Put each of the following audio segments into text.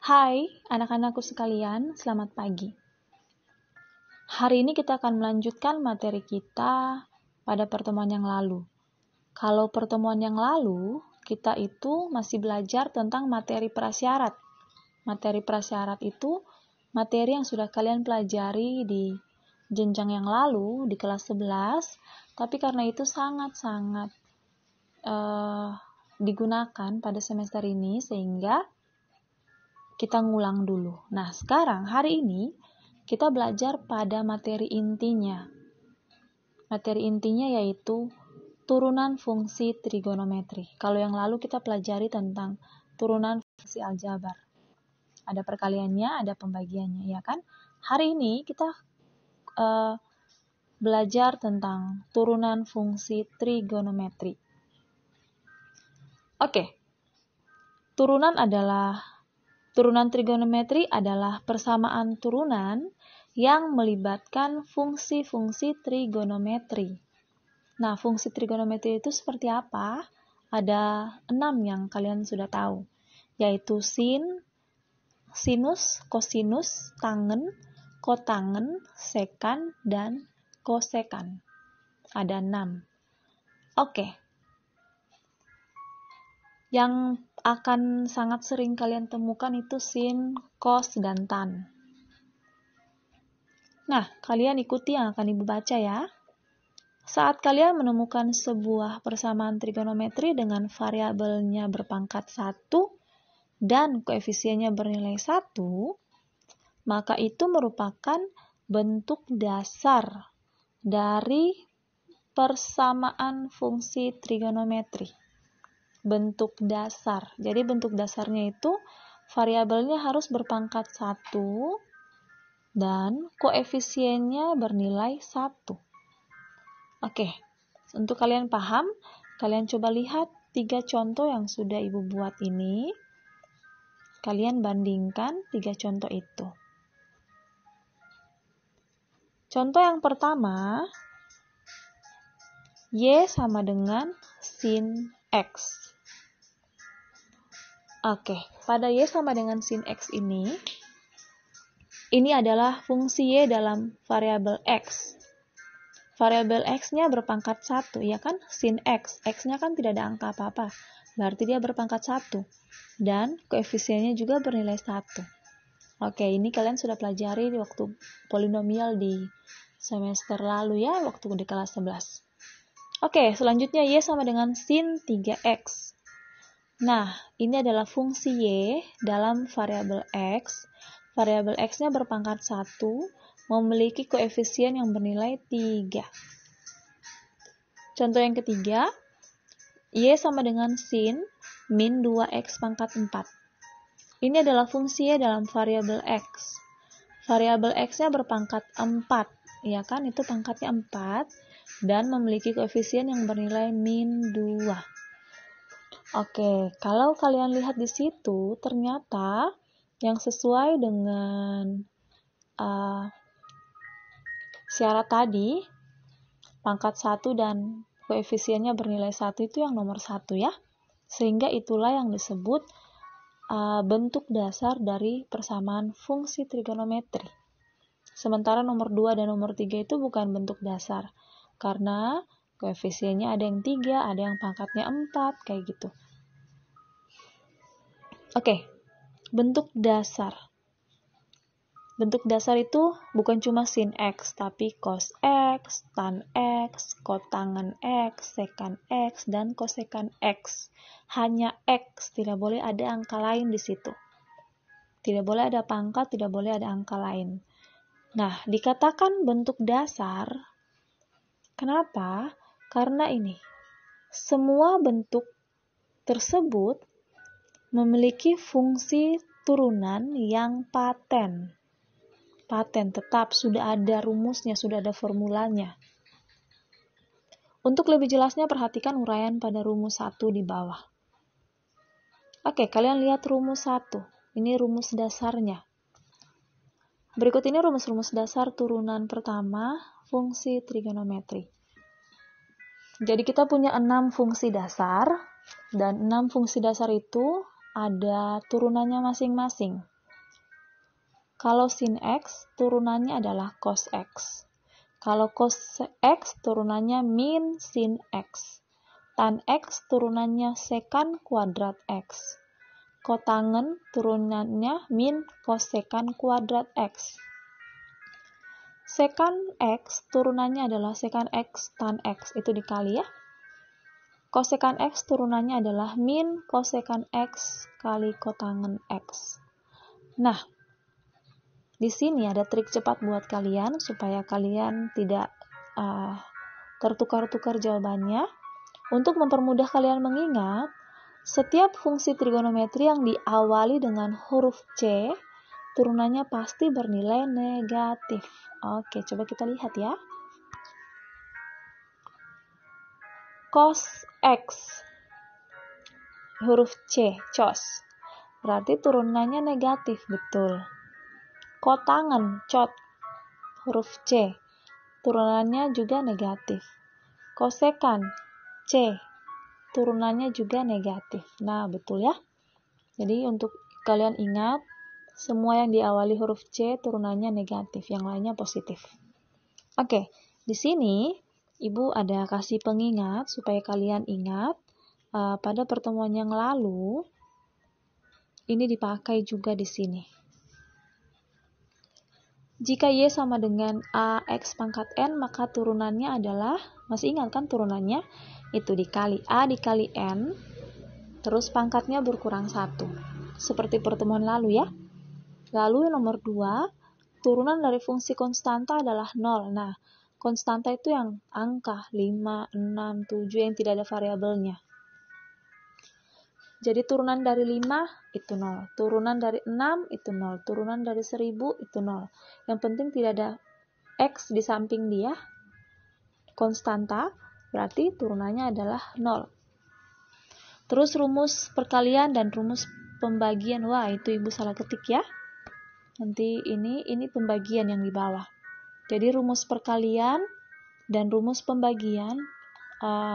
Hai anak-anakku sekalian, selamat pagi. Hari ini kita akan melanjutkan materi kita pada pertemuan yang lalu. Kalau pertemuan yang lalu, kita itu masih belajar tentang materi prasyarat. Materi prasyarat itu materi yang sudah kalian pelajari di jenjang yang lalu, di kelas 11, tapi karena itu sangat-sangat digunakan pada semester ini, sehingga kita ngulang dulu. Nah, sekarang hari ini kita belajar pada materi intinya. Materi intinya yaitu turunan fungsi trigonometri. Kalau yang lalu kita pelajari tentang turunan fungsi aljabar. Ada perkaliannya, ada pembagiannya, ya kan? Hari ini kita belajar tentang turunan fungsi trigonometri. Oke. Turunan trigonometri adalah persamaan turunan yang melibatkan fungsi-fungsi trigonometri. Nah, fungsi trigonometri itu seperti apa? Ada 6 yang kalian sudah tahu, yaitu sin, sinus, kosinus, tangen, kotangen, sekan, dan kosekan. Ada 6. Oke. Yang akan sangat sering kalian temukan itu sin, cos, dan tan. Nah, kalian ikuti yang akan Ibu baca ya. Saat kalian menemukan sebuah persamaan trigonometri dengan variabelnya berpangkat 1 dan koefisiennya bernilai 1, maka itu merupakan bentuk dasar dari persamaan fungsi trigonometri. Bentuk dasar. Jadi bentuk dasarnya itu variabelnya harus berpangkat 1 dan koefisiennya bernilai 1. Oke, untuk kalian paham, kalian coba lihat 3 contoh yang sudah Ibu buat ini. Kalian bandingkan 3 contoh itu. Contoh yang pertama, Y sama dengan sin X. Oke, pada Y sama dengan sin X ini adalah fungsi Y dalam variabel X. Variabel X-nya berpangkat 1, ya kan? Sin X. X-nya kan tidak ada angka apa-apa. Berarti dia berpangkat 1. Dan koefisiennya juga bernilai 1. Oke, ini kalian sudah pelajari di waktu polinomial di semester lalu ya, waktu di kelas 11. Oke, selanjutnya Y sama dengan sin 3X. Nah, ini adalah fungsi Y dalam variabel X. Variabel X-nya berpangkat 1, memiliki koefisien yang bernilai 3. Contoh yang ketiga, Y sama dengan sin min 2X pangkat 4. Ini adalah fungsi Y dalam variabel X. Variabel X-nya berpangkat 4, ya kan? Itu pangkatnya 4, dan memiliki koefisien yang bernilai min 2. Oke, kalau kalian lihat di situ, ternyata yang sesuai dengan syarat tadi, pangkat 1 dan koefisiennya bernilai 1 itu yang nomor 1 ya. Sehingga itulah yang disebut bentuk dasar dari persamaan fungsi trigonometri. Sementara nomor 2 dan nomor 3 itu bukan bentuk dasar, karena koefisiennya ada yang 3, ada yang pangkatnya 4, kayak gitu. Oke, bentuk dasar. Bentuk dasar itu bukan cuma sin X, tapi cos X, tan X, kotangen X, sekan X, dan kosekan X. Hanya X, tidak boleh ada angka lain di situ. Tidak boleh ada pangkat, tidak boleh ada angka lain. Nah, dikatakan bentuk dasar. Kenapa? Karena ini, semua bentuk tersebut memiliki fungsi turunan yang paten. Paten, tetap sudah ada rumusnya, sudah ada formulanya. Untuk lebih jelasnya, perhatikan uraian pada rumus 1 di bawah. Oke, kalian lihat rumus 1. Ini rumus dasarnya. Berikut ini rumus-rumus dasar turunan pertama fungsi trigonometri. Jadi kita punya 6 fungsi dasar, dan 6 fungsi dasar itu ada turunannya masing-masing. Kalau sin X, turunannya adalah cos X. Kalau cos X, turunannya min sin X. Tan X, turunannya sekan kuadrat X. Kotangen, turunannya min kosekan kuadrat X. Sekan X, turunannya adalah sekan X tan X. Itu dikali ya. Kosekan X, turunannya adalah min kosekan X kali kotangen X. Nah, di sini ada trik cepat buat kalian supaya kalian tidak tertukar-tukar jawabannya. Untuk mempermudah kalian mengingat, setiap fungsi trigonometri yang diawali dengan huruf C, turunannya pasti bernilai negatif. Oke, coba kita lihat ya. Cos X, huruf C, cos. Berarti turunannya negatif, betul. Kotangen, cot, huruf C, turunannya juga negatif. Kosekan, C, turunannya juga negatif. Nah, betul ya. Jadi untuk kalian ingat, semua yang diawali huruf C turunannya negatif, yang lainnya positif. Oke, di sini Ibu ada kasih pengingat supaya kalian ingat pada pertemuan yang lalu ini dipakai juga di sini. Jika Y sama dengan AX pangkat N, maka turunannya adalah, masih ingat kan turunannya? Itu dikali A dikali N, terus pangkatnya berkurang 1. Seperti pertemuan lalu ya. Lalu yang nomor 2, turunan dari fungsi konstanta adalah 0. Nah, konstanta itu yang angka 5, 6, 7 yang tidak ada variabelnya. Jadi turunan dari 5 itu 0, turunan dari 6 itu 0, turunan dari 1000 itu 0. Yang penting tidak ada X di samping dia, konstanta, berarti turunannya adalah 0. Terus rumus perkalian dan rumus pembagian, wah itu Ibu salah ketik ya. Nanti ini pembagian yang di bawah. Jadi rumus perkalian dan rumus pembagian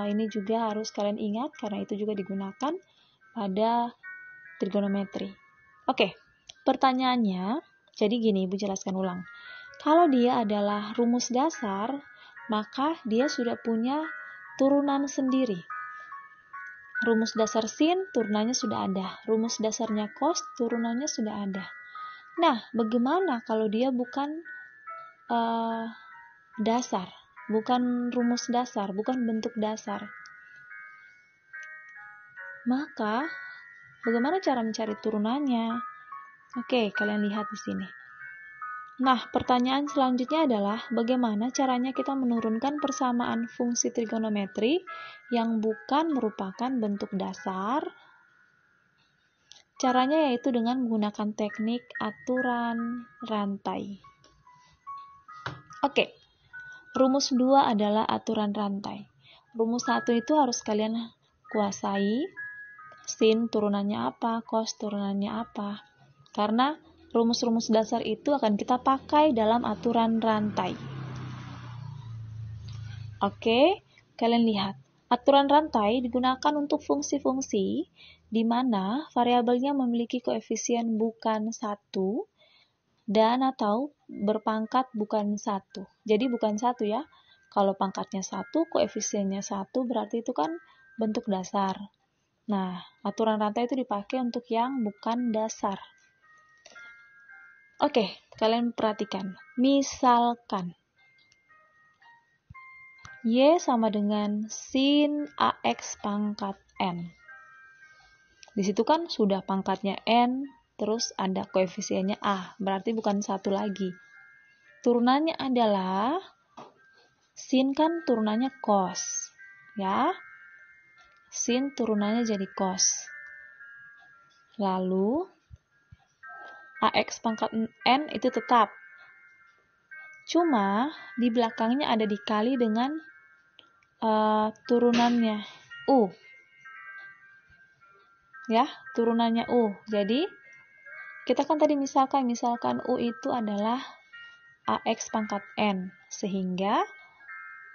ini juga harus kalian ingat karena itu juga digunakan pada trigonometri. Oke, pertanyaannya, jadi gini Ibu jelaskan ulang. Kalau dia adalah rumus dasar, maka dia sudah punya turunan sendiri. Rumus dasar sin, turunannya sudah ada. Rumus dasarnya cos, turunannya sudah ada. Nah, bagaimana kalau dia bukan dasar, bukan rumus dasar, bukan bentuk dasar? Maka, bagaimana cara mencari turunannya? Oke, kalian lihat di sini. Nah, pertanyaan selanjutnya adalah bagaimana caranya kita menurunkan persamaan fungsi trigonometri yang bukan merupakan bentuk dasar? Caranya yaitu dengan menggunakan teknik aturan rantai. Oke, rumus 2 adalah aturan rantai. Rumus 1 itu harus kalian kuasai. Sin turunannya apa, cos turunannya apa. Karena rumus-rumus dasar itu akan kita pakai dalam aturan rantai. Oke, kalian lihat. Aturan rantai digunakan untuk fungsi-fungsi di mana variabelnya memiliki koefisien bukan 1 dan atau berpangkat bukan 1. Jadi bukan 1 ya. Kalau pangkatnya 1, koefisiennya 1, berarti itu kan bentuk dasar. Nah, aturan rantai itu dipakai untuk yang bukan dasar. Oke, kalian perhatikan. Misalkan Y sama dengan sin AX pangkat N. Di situ kan sudah pangkatnya N, terus ada koefisiennya A, berarti bukan 1 lagi. Turunannya adalah, sin kan turunannya cos, ya. Sin turunannya jadi cos. Lalu, AX pangkat N itu tetap. Cuma, di belakangnya ada dikali dengan turunannya U. Ya, turunannya U. Jadi, kita kan tadi misalkan U itu adalah AX pangkat N. Sehingga,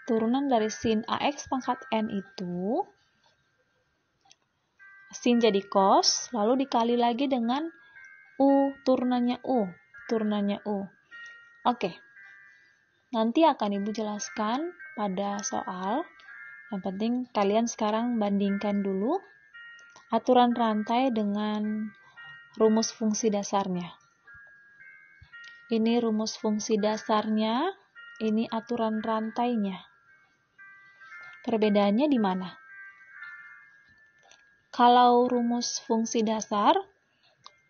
turunan dari sin AX pangkat N itu sin jadi cos, lalu dikali lagi dengan U, turunannya U. turunannya U. Oke. Nanti akan Ibu jelaskan pada soal. Yang penting kalian sekarang bandingkan dulu aturan rantai dengan rumus fungsi dasarnya. Ini rumus fungsi dasarnya, ini aturan rantainya. Perbedaannya di mana? Kalau rumus fungsi dasar,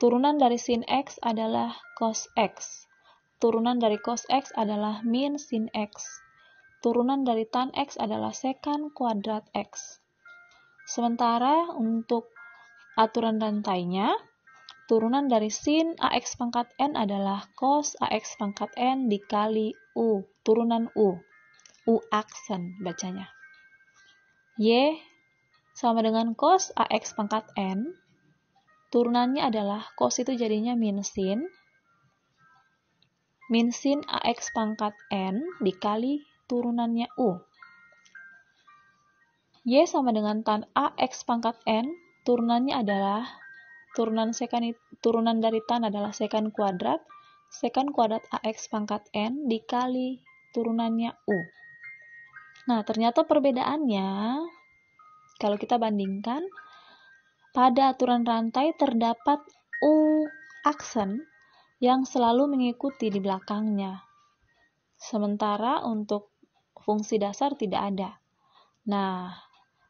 turunan dari sin X adalah cos X. Turunan dari cos X adalah min sin X. Turunan dari tan X adalah sekant kuadrat X. Sementara untuk aturan rantainya, turunan dari sin AX pangkat N adalah cos AX pangkat N dikali U. Turunan U. U aksen bacanya. Y sama dengan cos AX pangkat N. Turunannya adalah cos itu jadinya min sin AX pangkat N dikali turunannya U. Y sama dengan tan AX pangkat N, turunannya adalah turunan dari tan adalah sekant kuadrat AX pangkat N dikali turunannya U. Nah, ternyata perbedaannya kalau kita bandingkan pada aturan rantai terdapat U aksen yang selalu mengikuti di belakangnya. Sementara untuk fungsi dasar tidak ada. Nah,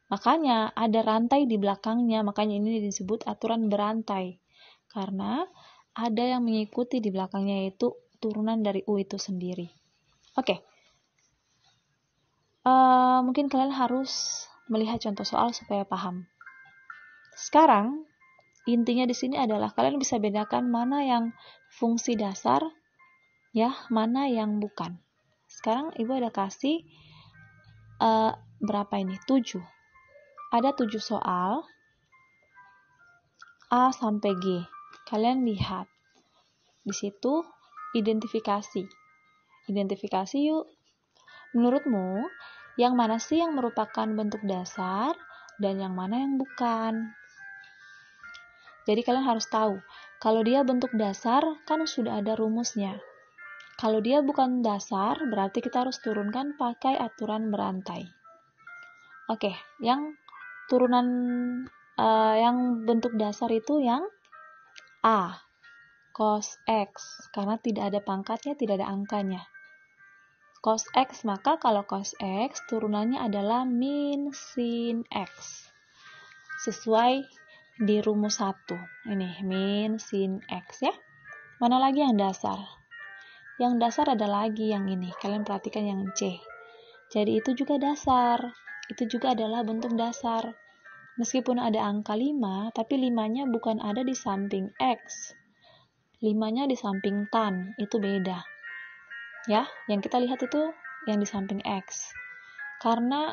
makanya ada rantai di belakangnya, makanya ini disebut aturan berantai. Karena ada yang mengikuti di belakangnya, yaitu turunan dari U itu sendiri. Oke. Mungkin kalian harus melihat contoh soal supaya paham. Sekarang, intinya di sini adalah kalian bisa bedakan mana yang fungsi dasar, ya, mana yang bukan. Sekarang Ibu ada kasih berapa ini? 7. Ada 7 soal A sampai G. Kalian lihat. Di situ identifikasi. Identifikasi yuk. Menurutmu, yang mana sih yang merupakan bentuk dasar dan yang mana yang bukan? Jadi kalian harus tahu, kalau dia bentuk dasar kan sudah ada rumusnya. Kalau dia bukan dasar, berarti kita harus turunkan pakai aturan berantai. Oke, yang turunan yang bentuk dasar itu yang A, cos X, karena tidak ada pangkatnya, tidak ada angkanya. Cos X, maka kalau cos X, turunannya adalah min sin X. Sesuai di rumus 1. Ini, min sin X ya. Mana lagi yang dasar? Yang dasar ada lagi yang ini. Kalian perhatikan yang C. Jadi itu juga dasar. Itu juga adalah bentuk dasar. Meskipun ada angka 5, tapi 5-nya bukan ada di samping X. 5-nya di samping tan. Itu beda. Ya, yang kita lihat itu yang di samping X. Karena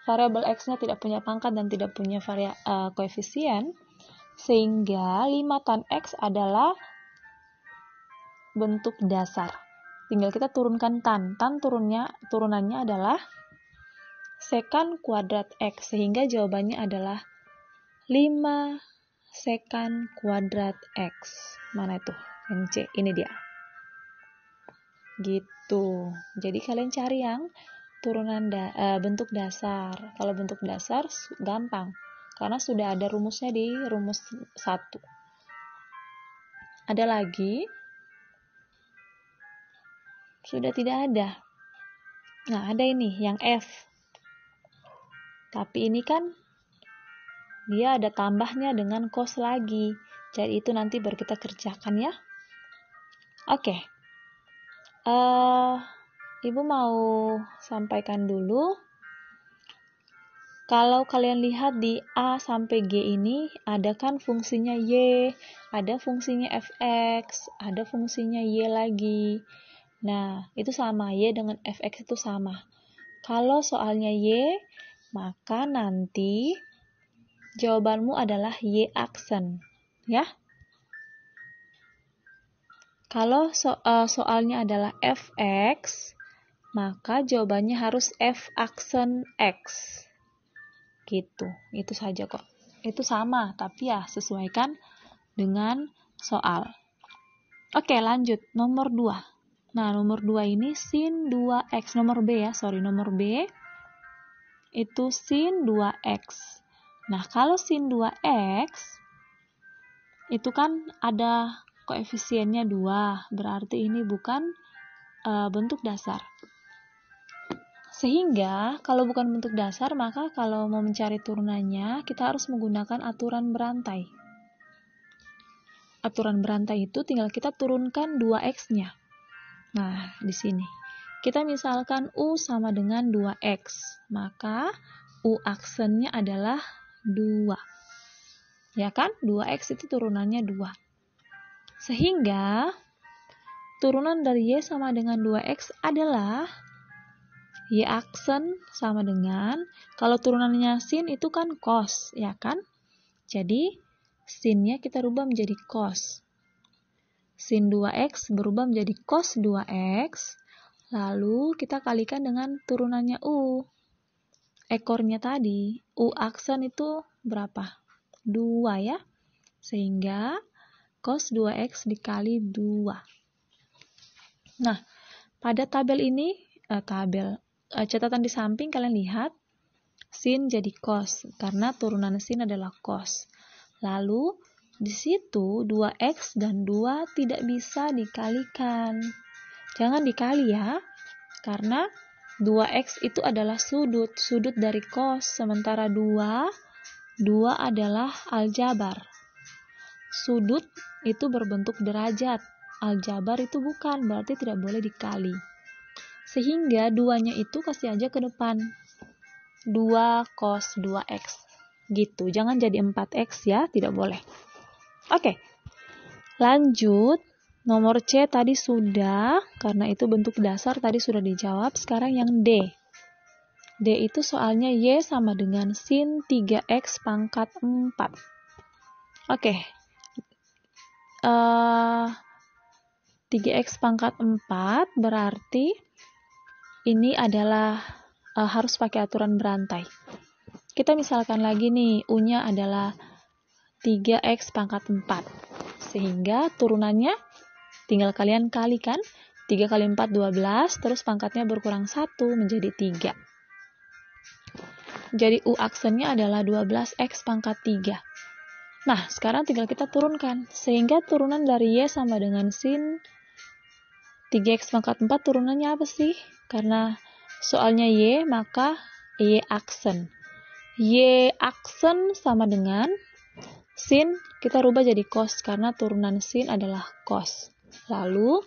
variabel X-nya tidak punya pangkat dan tidak punya koefisien, sehingga 5 tan X adalah bentuk dasar. Tinggal kita turunkan tan. Tan turunannya adalah sekant kuadrat X, sehingga jawabannya adalah 5 sekant kuadrat X. Mana itu? Yang C, ini dia. Gitu. Jadi kalian cari yang turunan bentuk dasar. Kalau bentuk dasar gampang, karena sudah ada rumusnya di rumus 1. Ada lagi? Sudah tidak ada. Nah, ada ini yang F. Tapi ini kan dia ada tambahnya dengan cos lagi. Jadi itu nanti baru kita kerjakan ya. Oke. Ibu mau sampaikan dulu. Kalau kalian lihat di A sampai G ini, ada kan fungsinya Y, ada fungsinya fx, ada fungsinya Y lagi. Nah, itu sama, Y dengan fx itu sama. Kalau soalnya Y, maka nanti jawabanmu adalah Y aksen, ya. Kalau soalnya adalah fx, maka jawabannya harus f aksen x. Gitu, itu saja kok. Itu sama, tapi ya sesuaikan dengan soal. Oke, lanjut. Nomor 2. Nah, nomor 2 ini sin 2x. Nomor B ya, nomor B itu sin 2x. Nah, kalau sin 2x itu kan ada koefisiennya 2, berarti ini bukan bentuk dasar. Sehingga kalau bukan bentuk dasar, maka kalau mau mencari turunannya, kita harus menggunakan aturan berantai. Aturan berantai itu tinggal kita turunkan 2x-nya. Nah, di sini. Kita misalkan U sama dengan 2x, maka U aksennya adalah 2. Ya kan? 2x itu turunannya 2. Sehingga turunan dari Y sama dengan 2x adalah Y aksen sama dengan, kalau turunannya sin itu kan cos, ya kan? Jadi, sinnya kita rubah menjadi cos. Sin 2x berubah menjadi cos 2x, lalu kita kalikan dengan turunannya U. Ekornya tadi, U aksen itu berapa? 2 ya. Sehingga cos 2x dikali 2. Nah, pada tabel ini, catatan di samping kalian lihat, sin jadi cos, karena turunan sin adalah cos. Lalu, di situ 2x dan 2 tidak bisa dikalikan. Jangan dikali ya, karena 2x itu adalah sudut dari cos, sementara 2 adalah aljabar. Sudut itu berbentuk derajat, aljabar itu bukan, berarti tidak boleh dikali. Sehingga 2-nya itu kasih aja ke depan. 2 cos 2x. Gitu, jangan jadi 4x ya, tidak boleh. Oke, lanjut. Nomor C tadi sudah, karena itu bentuk dasar tadi sudah dijawab. Sekarang yang D. D itu soalnya Y sama dengan sin 3x pangkat 4. Oke. 3x pangkat 4 berarti ini adalah harus pakai aturan berantai. Kita misalkan lagi nih, U-nya adalah 3x pangkat 4. Sehingga turunannya tinggal kalian kalikan. 3 kali 4, 12, terus pangkatnya berkurang 1 menjadi 3. Jadi U aksennya adalah 12x pangkat 3. Nah, sekarang tinggal kita turunkan. Sehingga turunan dari Y sama dengan sin 3x pangkat 4 turunannya apa sih? Karena soalnya Y, maka Y aksen. Y aksen sama dengan sin, kita rubah jadi cos, karena turunan sin adalah cos. Lalu,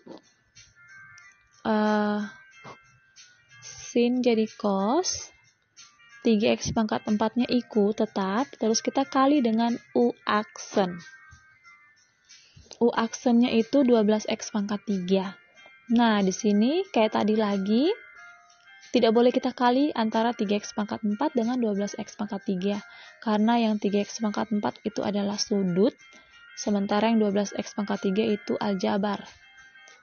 sin jadi cos, 3x pangkat 4-nya IQ tetap, terus kita kali dengan U aksen. U aksennya itu 12x pangkat 3. Nah, di sini kayak tadi lagi, tidak boleh kita kali antara 3x pangkat 4 dengan 12x pangkat 3. Karena yang 3x pangkat 4 itu adalah sudut, sementara yang 12x pangkat 3 itu aljabar.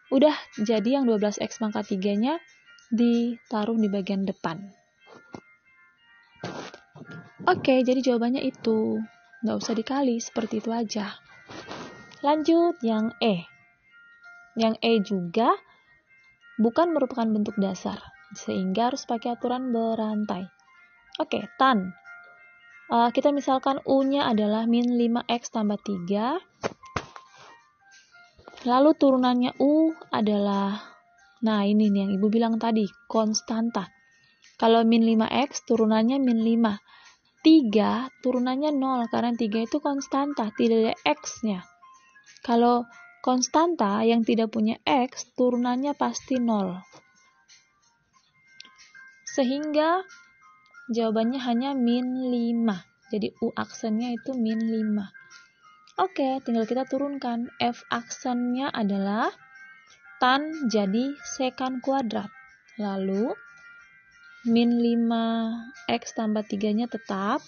Udah, jadi yang 12x pangkat 3-nya ditaruh di bagian depan. Oke, jadi jawabannya itu. Nggak usah dikali, seperti itu aja. Lanjut, yang E. Yang E juga bukan merupakan bentuk dasar, sehingga harus pakai aturan berantai. Oke, tan. Kita misalkan U-nya adalah min 5x tambah 3. Lalu turunannya U adalah, nah ini nih yang Ibu bilang tadi, konstanta. Kalau min 5x, turunannya min 5. 3, turunannya 0, karena 3 itu konstanta, tidak ada x-nya. Kalau konstanta yang tidak punya x, turunannya pasti 0. Sehingga jawabannya hanya min 5. Jadi U aksennya itu min 5. Oke, tinggal kita turunkan. F aksennya adalah tan jadi sekan kuadrat. Lalu, min 5x tambah 3-nya tetap.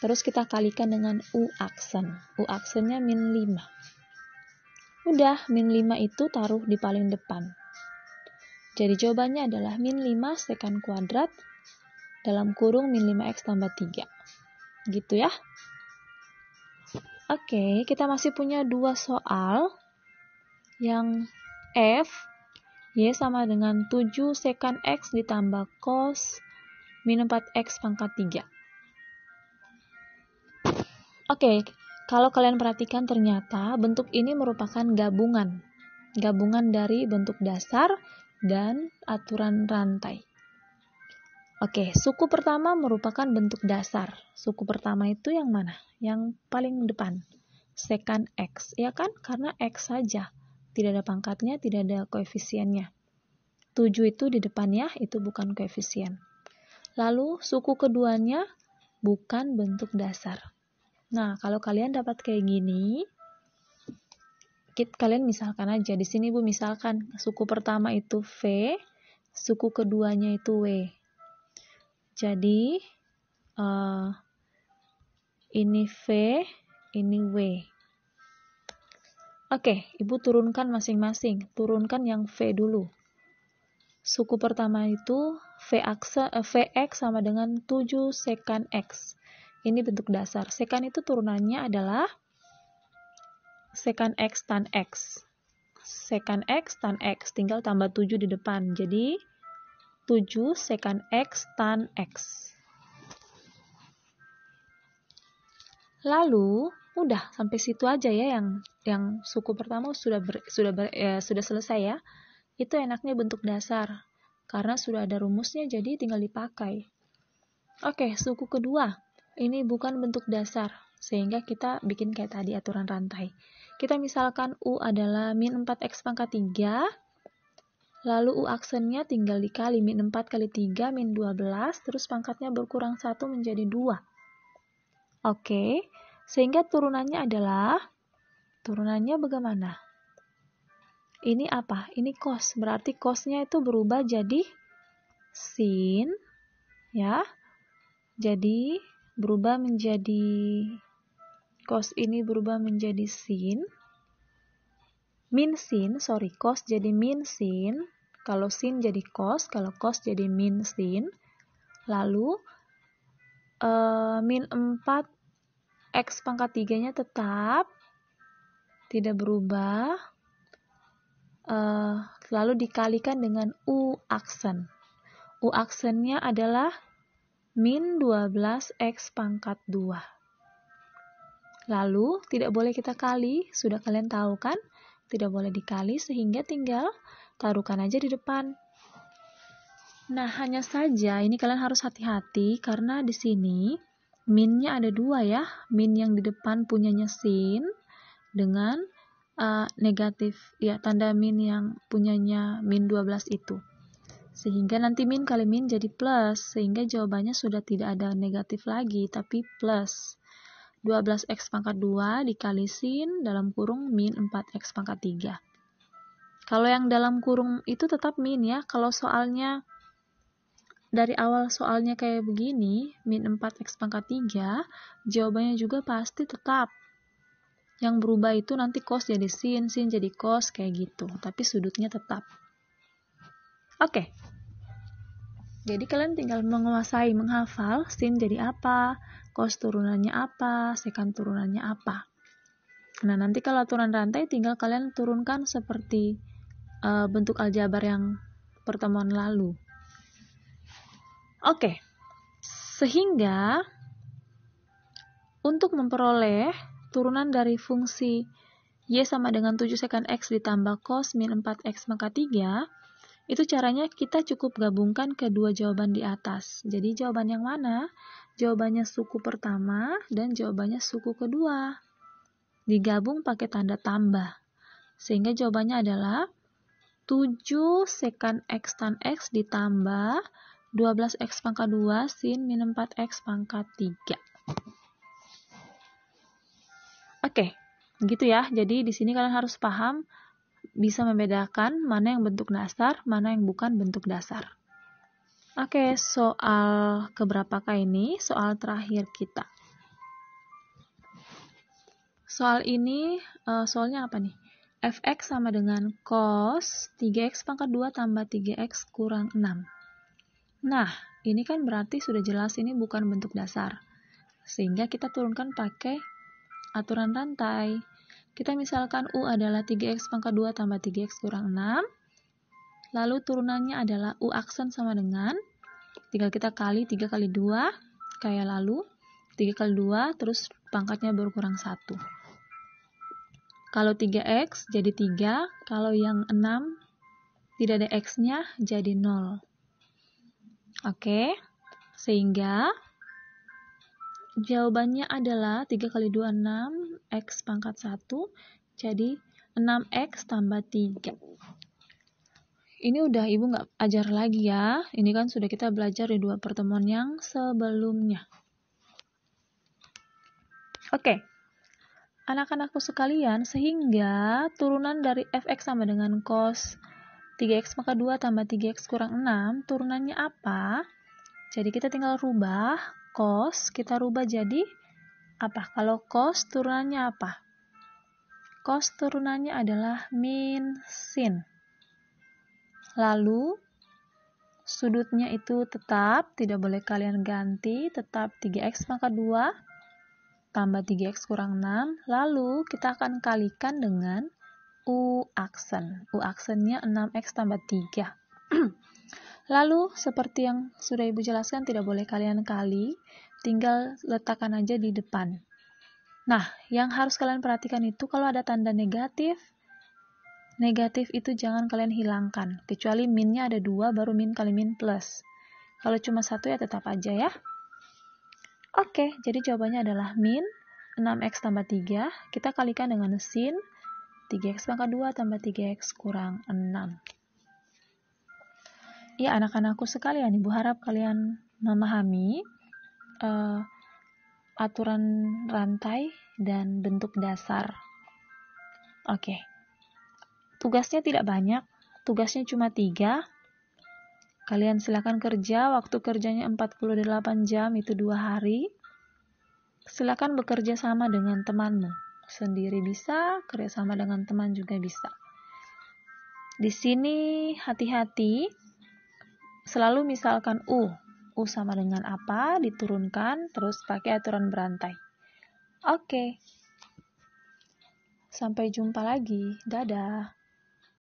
Terus kita kalikan dengan U aksen. U aksennya min 5. Udah, min 5 itu taruh di paling depan. Jadi jawabannya adalah min 5 sekan kuadrat dalam kurung min 5x tambah 3. Gitu ya. Oke, kita masih punya 2 soal. Yang F, Y sama dengan 7 sekan X ditambah cos min 4X pangkat 3. Oke, kalau kalian perhatikan ternyata bentuk ini merupakan gabungan dari bentuk dasar dan aturan rantai. Oke, suku pertama merupakan bentuk dasar. Suku pertama itu yang mana? Yang paling depan. Sekan X, ya kan? Karena X saja. Tidak ada pangkatnya, tidak ada koefisiennya. 7 itu di depannya, itu bukan koefisien. Lalu, suku keduanya bukan bentuk dasar. Nah, kalau kalian dapat kayak gini, kalian misalkan aja. Di sini Bu misalkan, suku pertama itu V, suku keduanya itu W. Jadi, ini V, ini W. Oke, Ibu turunkan masing-masing. Turunkan yang V dulu. Suku pertama itu Vx sama dengan 7 sekan X. Ini bentuk dasar. Sekan itu turunannya adalah sekan X tan X. Sekan X tan X. Tinggal tambah 7 di depan. Jadi, 7 sekan X tan X. Lalu, udah sampai situ aja ya yang suku pertama sudah selesai ya. Itu enaknya bentuk dasar. Karena sudah ada rumusnya jadi tinggal dipakai. Oke, suku kedua. Ini bukan bentuk dasar. Sehingga kita bikin kayak tadi aturan rantai. Kita misalkan U adalah min 4X pangkat 3. Lalu U aksennya tinggal dikali min 4 kali 3 min 12. Terus pangkatnya berkurang 1 menjadi 2. Oke, sehingga turunannya bagaimana? Ini apa? Ini cos, berarti cosnya itu berubah jadi sin, ya. Jadi, cos ini berubah menjadi sin. Cos jadi min sin. Kalau sin jadi cos, kalau cos jadi min sin. Lalu, min 4 X pangkat 3-nya tetap tidak berubah, lalu dikalikan dengan U aksen. U aksennya adalah min 12X pangkat 2. Lalu, tidak boleh kita kali, sudah kalian tahu kan? Tidak boleh dikali, sehingga tinggal taruhkan aja di depan. Nah, hanya saja ini kalian harus hati-hati, karena di sini minnya ada 2 ya, min yang di depan punyanya sin dengan negatif, ya tanda min yang punyanya min 12 itu. Sehingga nanti min kali min jadi plus, sehingga jawabannya sudah tidak ada negatif lagi, tapi plus. 12X pangkat 2 dikali sin dalam kurung min 4X pangkat 3. Kalau yang dalam kurung itu tetap min ya, kalau soalnya dari awal soalnya kayak begini, min 4X pangkat 3, jawabannya juga pasti tetap. Yang berubah itu nanti cos jadi sin jadi cos, kayak gitu. Tapi sudutnya tetap. Oke. Jadi kalian tinggal menghafal, sin jadi apa, cos turunannya apa, sekan turunannya apa. Nah, nanti kalau aturan rantai tinggal kalian turunkan seperti bentuk aljabar yang pertemuan lalu. Oke, sehingga untuk memperoleh turunan dari fungsi Y sama dengan 7 sekan X ditambah cos min 4X pangkat 3, itu caranya kita cukup gabungkan kedua jawaban di atas. Jadi jawaban yang mana? Jawabannya suku pertama dan jawabannya suku kedua. Digabung pakai tanda tambah. Sehingga jawabannya adalah 7 sekan X tan X ditambah 12X pangkat 2 sin min 4X pangkat 3. Oke, gitu ya. Jadi di sini kalian harus paham, bisa membedakan mana yang bentuk dasar, mana yang bukan bentuk dasar. Oke, soal keberapakah ini? Soal terakhir kita. Soal ini, soalnya apa nih? Fx sama dengan cos 3x pangkat 2 tambah 3x kurang 6. Nah, ini kan berarti sudah jelas ini bukan bentuk dasar. Sehingga kita turunkan pakai aturan rantai. Kita misalkan U adalah 3x pangkat 2 tambah 3x kurang 6. Lalu turunannya adalah U aksen sama dengan, tinggal kita kali 3 kali 2, kayak lalu. 3 kali 2, terus pangkatnya berkurang 1. Kalau 3x jadi 3, kalau yang 6 tidak ada x-nya jadi 0. Oke, sehingga jawabannya adalah 3 kali 2, 6, x pangkat 1, jadi 6x tambah 3. Ini udah Ibu nggak ajar lagi ya, ini kan sudah kita belajar di 2 pertemuan yang sebelumnya. Oke, anak-anakku sekalian, sehingga turunan dari fx sama dengan cos 3x pangkat 2 tambah 3x kurang 6, turunannya apa? Jadi kita tinggal rubah, cos kita rubah jadi apa? Kalau cos turunannya apa? Cos turunannya adalah min sin. Lalu sudutnya itu tetap, tidak boleh kalian ganti, tetap 3x pangkat 2 tambah 3x kurang 6. Lalu kita akan kalikan dengan U aksen. U aksennya 6x tambah 3. Lalu seperti yang sudah Ibu jelaskan, tidak boleh kalian kali, tinggal letakkan aja di depan. Nah, yang harus kalian perhatikan itu kalau ada tanda negatif itu jangan kalian hilangkan, kecuali minnya ada 2, baru min kali min plus. Kalau cuma 1 ya tetap aja ya. Oke, jadi jawabannya adalah min 6x tambah 3, kita kalikan dengan sin 3x pangkat 2 tambah 3x kurang 6. Ya, anak-anakku sekalian, Ibu harap kalian memahami aturan rantai dan bentuk dasar. Oke. Tugasnya tidak banyak, tugasnya cuma 3. Kalian silakan kerja, waktu kerjanya 48 jam, itu 2 hari. Silakan bekerja sama dengan temanmu. Sendiri bisa, kerja sama dengan teman juga bisa. Di sini hati-hati, selalu misalkan U sama dengan apa, diturunkan, terus pakai aturan berantai. Oke. Sampai jumpa lagi. Dadah.